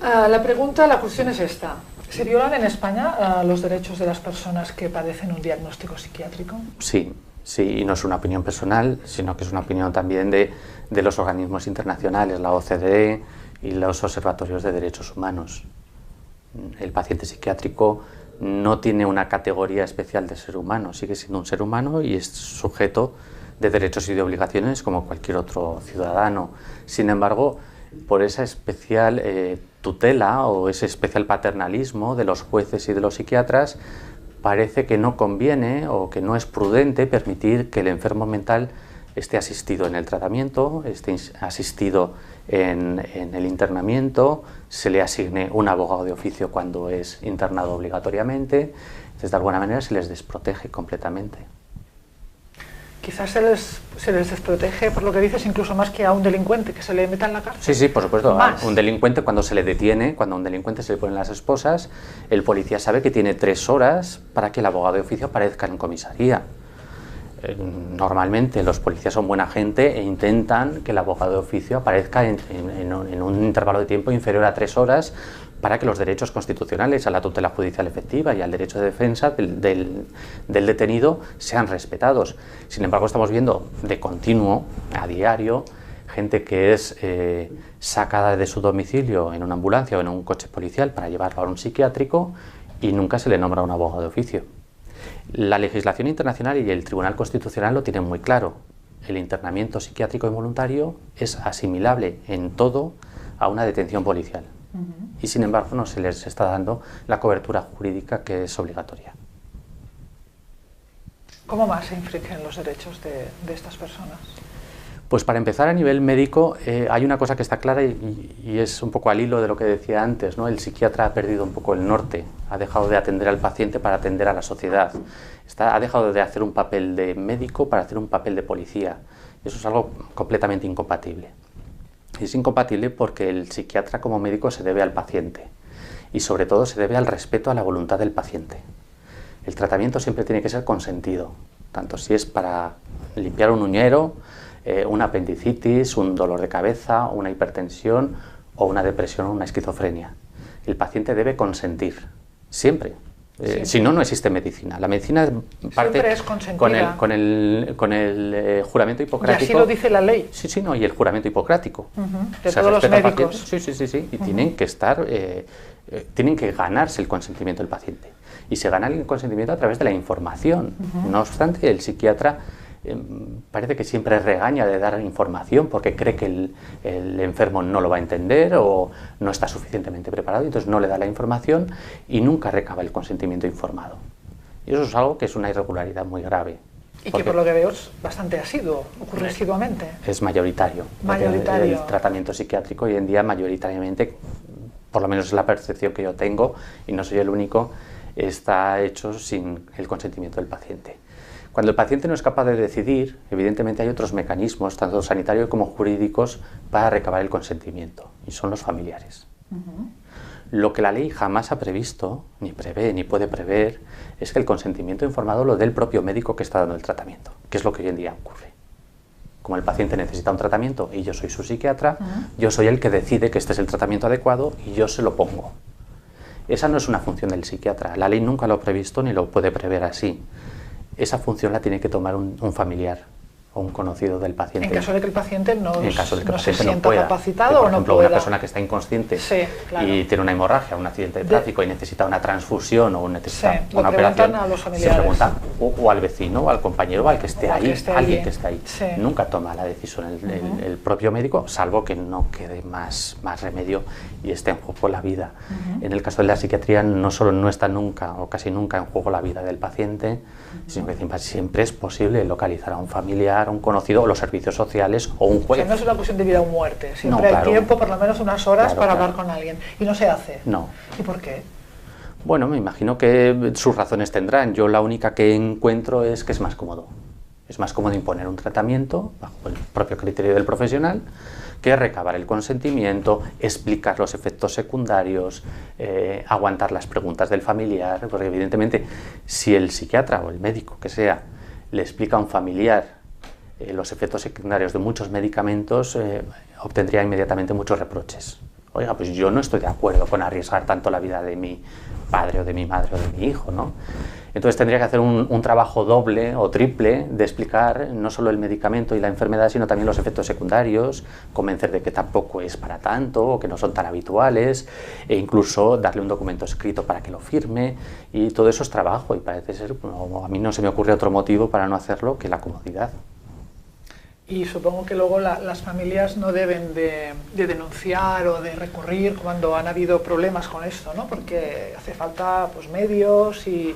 La cuestión es esta. ¿Se violan en España los derechos de las personas que padecen un diagnóstico psiquiátrico? Sí, sí, y no es una opinión personal, sino que es una opinión también de los organismos internacionales, la OCDE y los observatorios de derechos humanos. El paciente psiquiátrico no tiene una categoría especial de ser humano, sigue siendo un ser humano y es sujeto de derechos y de obligaciones como cualquier otro ciudadano. Sin embargo, por esa especial tutela o ese especial paternalismo de los jueces y de los psiquiatras, parece que no conviene o que no es prudente permitir que el enfermo mental esté asistido en el tratamiento, esté asistido en el internamiento, se le asigne un abogado de oficio cuando es internado obligatoriamente. Entonces, de alguna manera se les desprotege completamente. Quizás se les desprotege, por lo que dices, incluso más que a un delincuente que se le meta en la cárcel. Sí, sí, por supuesto. Más. A un delincuente, cuando se le detiene, cuando a un delincuente se le ponen las esposas, el policía sabe que tiene 3 horas para que el abogado de oficio aparezca en comisaría. Normalmente los policías son buena gente e intentan que el abogado de oficio aparezca en un intervalo de tiempo inferior a 3 horas para que los derechos constitucionales a la tutela judicial efectiva y al derecho de defensa del detenido sean respetados. Sin embargo, estamos viendo de continuo, a diario, gente que es sacada de su domicilio en una ambulancia o en un coche policial para llevarlo a un psiquiátrico y nunca se le nombra un abogado de oficio. La legislación internacional y el Tribunal Constitucional lo tienen muy claro. El internamiento psiquiátrico involuntario es asimilable en todo a una detención policial. Y sin embargo no se les está dando la cobertura jurídica que es obligatoria. ¿Cómo más se infringen los derechos de estas personas? Pues para empezar, a nivel médico hay una cosa que está clara y es un poco al hilo de lo que decía antes, ¿no? El psiquiatra ha perdido un poco el norte, ha dejado de atender al paciente para atender a la sociedad, ha dejado de hacer un papel de médico para hacer un papel de policía. Y eso es algo completamente incompatible. Es incompatible porque el psiquiatra como médico se debe al paciente y sobre todo se debe al respeto a la voluntad del paciente. El tratamiento siempre tiene que ser consentido, tanto si es para limpiar un uñero, una apendicitis, un dolor de cabeza, una hipertensión o una depresión o una esquizofrenia. El paciente debe consentir, siempre. Si no, no existe medicina. La medicina parte con el juramento hipocrático. Y así lo dice la ley. Sí, sí, no, y el juramento hipocrático. De todos los médicos. Sí. Y tienen que estar, tienen que ganarse el consentimiento del paciente. Y se gana el consentimiento a través de la información. No obstante, el psiquiatra parece que siempre regaña de dar información porque cree que el enfermo no lo va a entender o no está suficientemente preparado y entonces no le da la información y nunca recaba el consentimiento informado. Y eso es algo que es una irregularidad muy grave. Y que por lo que veo es bastante asiduo, ocurre asiduamente. Es mayoritario. Mayoritario. El tratamiento psiquiátrico hoy en día mayoritariamente, por lo menos es la percepción que yo tengo y no soy el único, está hecho sin el consentimiento del paciente. Cuando el paciente no es capaz de decidir, evidentemente hay otros mecanismos, tanto sanitarios como jurídicos, para recabar el consentimiento, y son los familiares. Lo que la ley jamás ha previsto, ni prevé, ni puede prever, es que el consentimiento informado lo dé el propio médico que está dando el tratamiento, que es lo que hoy en día ocurre. Como el paciente necesita un tratamiento y yo soy su psiquiatra, yo soy el que decide que este es el tratamiento adecuado y yo se lo pongo. Esa no es una función del psiquiatra, la ley nunca lo ha previsto ni lo puede prever así. Esa función la tiene que tomar un familiar o un conocido del paciente. En caso de que el paciente no se sienta pueda, capacitado por o no ejemplo, pueda. Una persona que está inconsciente claro. y tiene una hemorragia, un accidente de tráfico y necesita una transfusión o necesita una operación, a los familiares. se pregunta o al vecino o al compañero o al que esté ahí, alguien que está ahí. Sí. Nunca toma la decisión el propio médico, salvo que no quede más remedio y esté en juego la vida. En el caso de la psiquiatría no solo no está nunca o casi nunca en juego la vida del paciente, sino que siempre es posible localizar a un familiar, a un conocido o los servicios sociales o un juez. O sea, no es una cuestión de vida o muerte, siempre hay tiempo, por lo menos unas horas para hablar con alguien. Y no se hace. No. ¿Y por qué? Bueno, me imagino que sus razones tendrán. Yo la única que encuentro es que es más cómodo. Es más cómodo imponer un tratamiento bajo el propio criterio del profesional que recabar el consentimiento, explicar los efectos secundarios, aguantar las preguntas del familiar, porque evidentemente si el psiquiatra o el médico que sea le explica a un familiar los efectos secundarios de muchos medicamentos, obtendría inmediatamente muchos reproches oiga, pues yo no estoy de acuerdo con arriesgar tanto la vida de mi padre o de mi madre o de mi hijo, ¿no? Entonces tendría que hacer un trabajo doble o triple de explicar no solo el medicamento y la enfermedad, sino también los efectos secundarios, convencer de que tampoco es para tanto o que no son tan habituales, e incluso darle un documento escrito para que lo firme, y todo eso es trabajo, y parece ser, bueno, a mí no se me ocurre otro motivo para no hacerlo que la comodidad. Y supongo que luego las familias no deben de denunciar o de recurrir cuando han habido problemas con esto, ¿no? Porque hace falta pues, medios y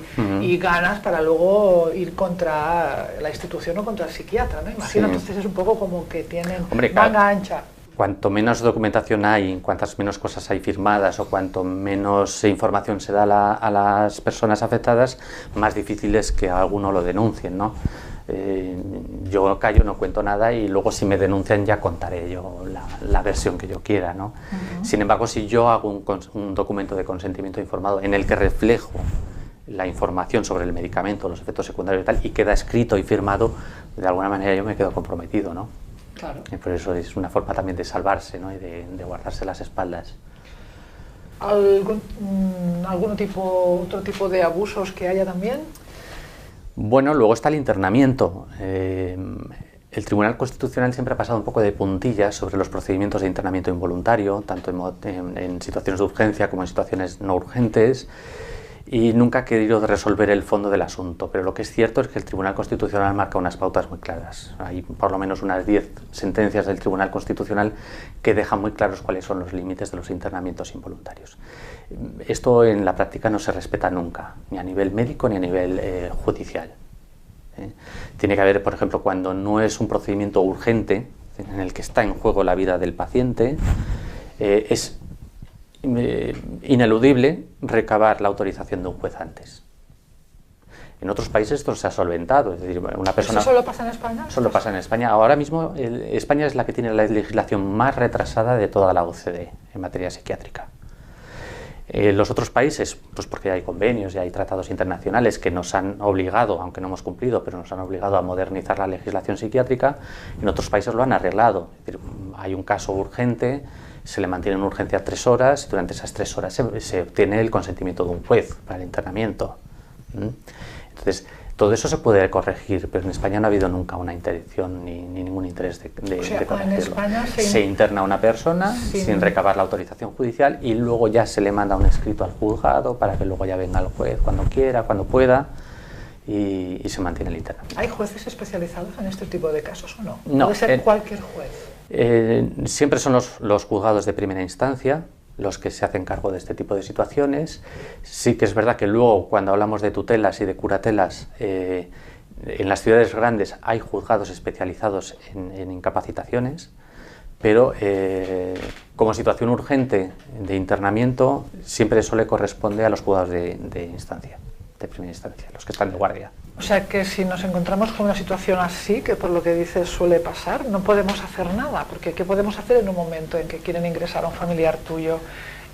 ganas para luego ir contra la institución o contra el psiquiatra, ¿no? Imagino, sí. Entonces es un poco como que tienen manga ancha. Cuanto menos documentación hay, cuantas menos cosas hay firmadas o cuanto menos información se da a las personas afectadas, más difícil es que alguno lo denuncien, ¿no? Yo callo, no cuento nada, y luego si me denuncian ya contaré yo la versión que yo quiera, ¿no? Sin embargo, si yo hago un documento de consentimiento informado en el que reflejo la información sobre el medicamento, los efectos secundarios y tal, y queda escrito y firmado, de alguna manera yo me quedo comprometido, ¿no? Claro. Y por eso es una forma también de salvarse, ¿no? Y de guardarse las espaldas. ¿Algún otro tipo de abusos que haya también? Bueno, luego está el internamiento. El Tribunal Constitucional siempre ha pasado un poco de puntillas sobre los procedimientos de internamiento involuntario, tanto en situaciones de urgencia como en situaciones no urgentes, y nunca ha querido resolver el fondo del asunto. Pero lo que es cierto es que el Tribunal Constitucional marca unas pautas muy claras. Hay por lo menos unas 10 sentencias del Tribunal Constitucional que dejan muy claros cuáles son los límites de los internamientos involuntarios. Esto en la práctica no se respeta nunca, ni a nivel médico ni a nivel judicial. Tiene que haber, por ejemplo, cuando no es un procedimiento urgente, en el que está en juego la vida del paciente, es ineludible recabar la autorización de un juez antes. En otros países esto se ha solventado, es decir, una persona... ¿Eso solo pasa en España? Solo pasa en España. Ahora mismo España es la que tiene la legislación más retrasada de toda la OCDE en materia psiquiátrica. Los otros países, pues porque hay convenios y hay tratados internacionales que nos han obligado, aunque no hemos cumplido, pero nos han obligado a modernizar la legislación psiquiátrica, en otros países lo han arreglado. Es decir, hay un caso urgente, se le mantiene en urgencia 3 horas, y durante esas 3 horas se obtiene el consentimiento de un juez para el internamiento. Entonces, todo eso se puede corregir, pero en España no ha habido nunca una intención ni ningún interés de corregirlo. En España se interna a una persona sin recabar la autorización judicial, y luego ya se le manda un escrito al juzgado para que luego ya venga el juez cuando quiera, cuando pueda, y se mantiene el internamiento. ¿Hay jueces especializados en este tipo de casos o no? No. ¿Puede ser cualquier juez? Siempre son los juzgados de primera instancia los que se hacen cargo de este tipo de situaciones. Sí que es verdad que luego, cuando hablamos de tutelas y de curatelas, en las ciudades grandes hay juzgados especializados en incapacitaciones, pero como situación urgente de internamiento siempre eso le corresponde a los juzgados de instancia, de primera instancia, los que están de guardia. O sea que si nos encontramos con una situación así, que por lo que dices suele pasar, no podemos hacer nada, porque ¿qué podemos hacer en un momento en que quieren ingresar a un familiar tuyo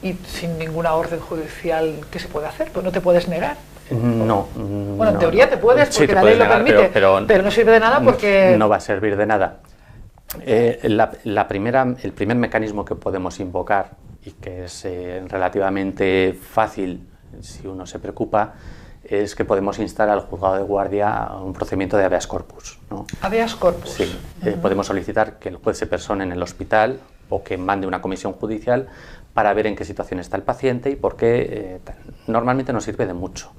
y sin ninguna orden judicial? ¿Qué se puede hacer? Pues no te puedes negar. No. Bueno, en teoría te puedes, porque la ley lo permite, pero no sirve de nada porque... No va a servir de nada. El primer mecanismo que podemos invocar, y que es relativamente fácil si uno se preocupa, es que podemos instar al juzgado de guardia un procedimiento de habeas corpus, ¿no? ¿Habeas corpus? Sí. Podemos solicitar que el juez se persone en el hospital o que mande una comisión judicial para ver en qué situación está el paciente y por qué. Normalmente no sirve de mucho,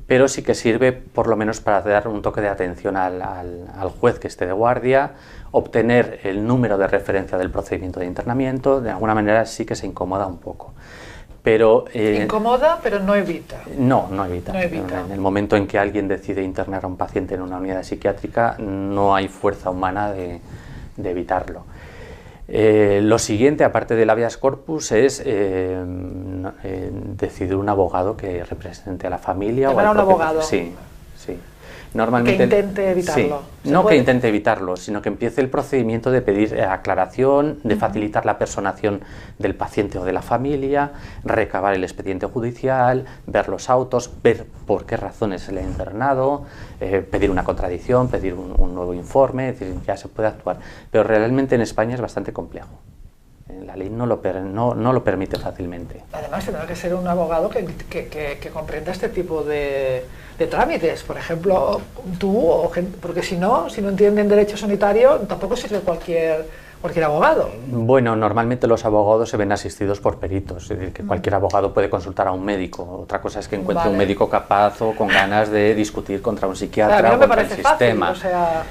pero sí que sirve por lo menos para dar un toque de atención al juez que esté de guardia, obtener el número de referencia del procedimiento de internamiento. De alguna manera sí que se incomoda un poco. Pero, incomoda, pero no evita. No evita. En el momento en que alguien decide internar a un paciente en una unidad psiquiátrica, no hay fuerza humana de evitarlo. Lo siguiente, aparte del habeas corpus, es decidir un abogado que represente a la familia. ¿Llamar a un abogado? Sí. Normalmente, que intente evitarlo. Sí, no que intente evitarlo, sino que empiece el procedimiento de pedir aclaración, de facilitar la personación del paciente o de la familia, recabar el expediente judicial, ver los autos, ver por qué razones se le ha internado, pedir una contradicción, pedir un nuevo informe, es decir, ya se puede actuar. Pero realmente en España es bastante complejo. La ley no lo permite fácilmente. Además, tendrá que ser un abogado que comprenda este tipo de trámites. Por ejemplo, tú, porque si no entienden derecho sanitario, tampoco sirve cualquier abogado. Bueno, normalmente los abogados se ven asistidos por peritos, es decir, que cualquier abogado puede consultar a un médico. Otra cosa es que encuentre un médico capaz o con ganas de discutir contra un psiquiatra o contra el sistema. Fácil, o sea...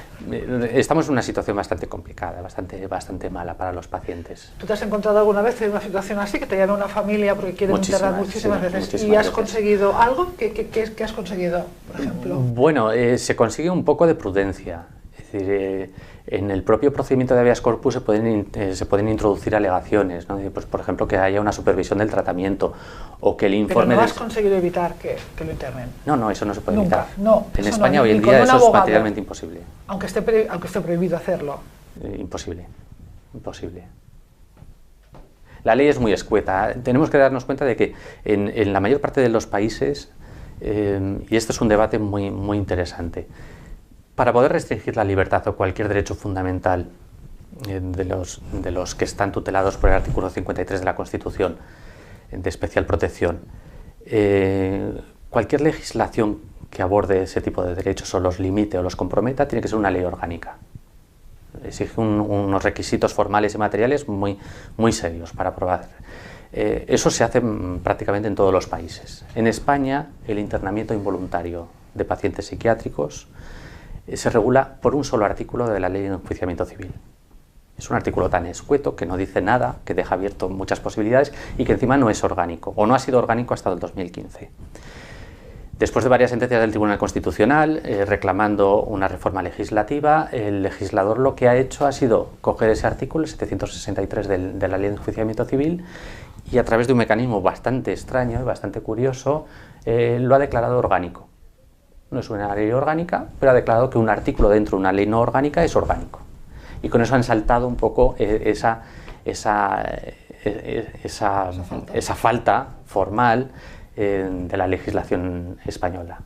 Estamos en una situación bastante complicada, bastante mala para los pacientes. ¿Tú te has encontrado alguna vez en una situación así, que te llama una familia porque quieren internar muchísimas veces? ¿Y has conseguido algo? ¿Qué has conseguido, por ejemplo? Bueno, se consigue un poco de prudencia. Es decir, en el propio procedimiento de habeas corpus se pueden introducir alegaciones, ¿no? Pues, por ejemplo, que haya una supervisión del tratamiento o que el informe... Pero no has conseguido evitar que lo internen. No, eso no se puede evitar. No, en España hoy en día eso es materialmente imposible. Aunque esté prohibido hacerlo. Imposible. La ley es muy escueta. Tenemos que darnos cuenta de que en la mayor parte de los países, y este es un debate muy interesante, para poder restringir la libertad o cualquier derecho fundamental de los que están tutelados por el artículo 53 de la Constitución, de especial protección, cualquier legislación que aborde ese tipo de derechos o los limite o los comprometa tiene que ser una ley orgánica. Exige unos requisitos formales y materiales muy serios para aprobar. Eso se hace prácticamente en todos los países. En España, el internamiento involuntario de pacientes psiquiátricos se regula por un solo artículo de la Ley de Enjuiciamiento Civil. Es un artículo tan escueto que no dice nada, que deja abierto muchas posibilidades y que encima no es orgánico, o no ha sido orgánico hasta el 2015. Después de varias sentencias del Tribunal Constitucional reclamando una reforma legislativa, el legislador lo que ha hecho ha sido coger ese artículo, el 763 de la Ley de Enjuiciamiento Civil, y a través de un mecanismo bastante extraño y bastante curioso lo ha declarado orgánico. No es una ley orgánica, pero ha declarado que un artículo dentro de una ley no orgánica es orgánico. Y con eso han saltado un poco esa falta formal de la legislación española.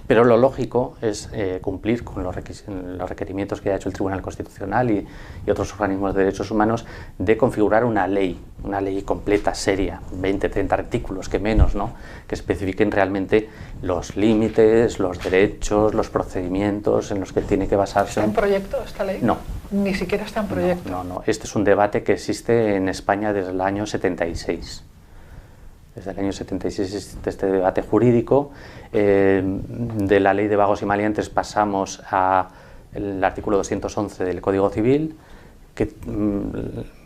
Pero lo lógico es cumplir con los requerimientos que ha hecho el Tribunal Constitucional y otros organismos de derechos humanos de configurar una ley completa, seria, 20-30 artículos, que menos, ¿no? Que especifiquen realmente los límites, los derechos, los procedimientos en los que tiene que basarse. ¿Está en proyecto esta ley? No. Ni siquiera está en proyecto. No. Este es un debate que existe en España desde el año 76. Desde el año 76 existe este debate jurídico. De la ley de vagos y maleantes pasamos al artículo 211 del Código Civil, que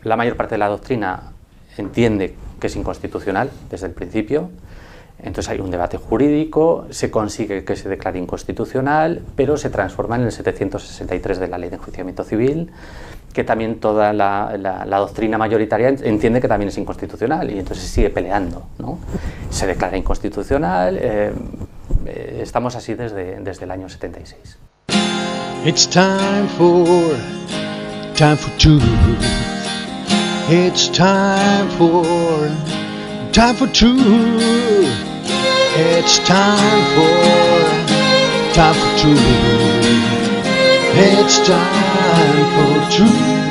la mayor parte de la doctrina entiende que es inconstitucional desde el principio. Entonces hay un debate jurídico, se consigue que se declare inconstitucional, pero se transforma en el 763 de la Ley de Enjuiciamiento Civil, que también toda la doctrina mayoritaria entiende que también es inconstitucional, y entonces sigue peleando, ¿no? Se declara inconstitucional, estamos así desde el año 76. It's time for truth. It's time for truth. It's time for truth. It's time for truth.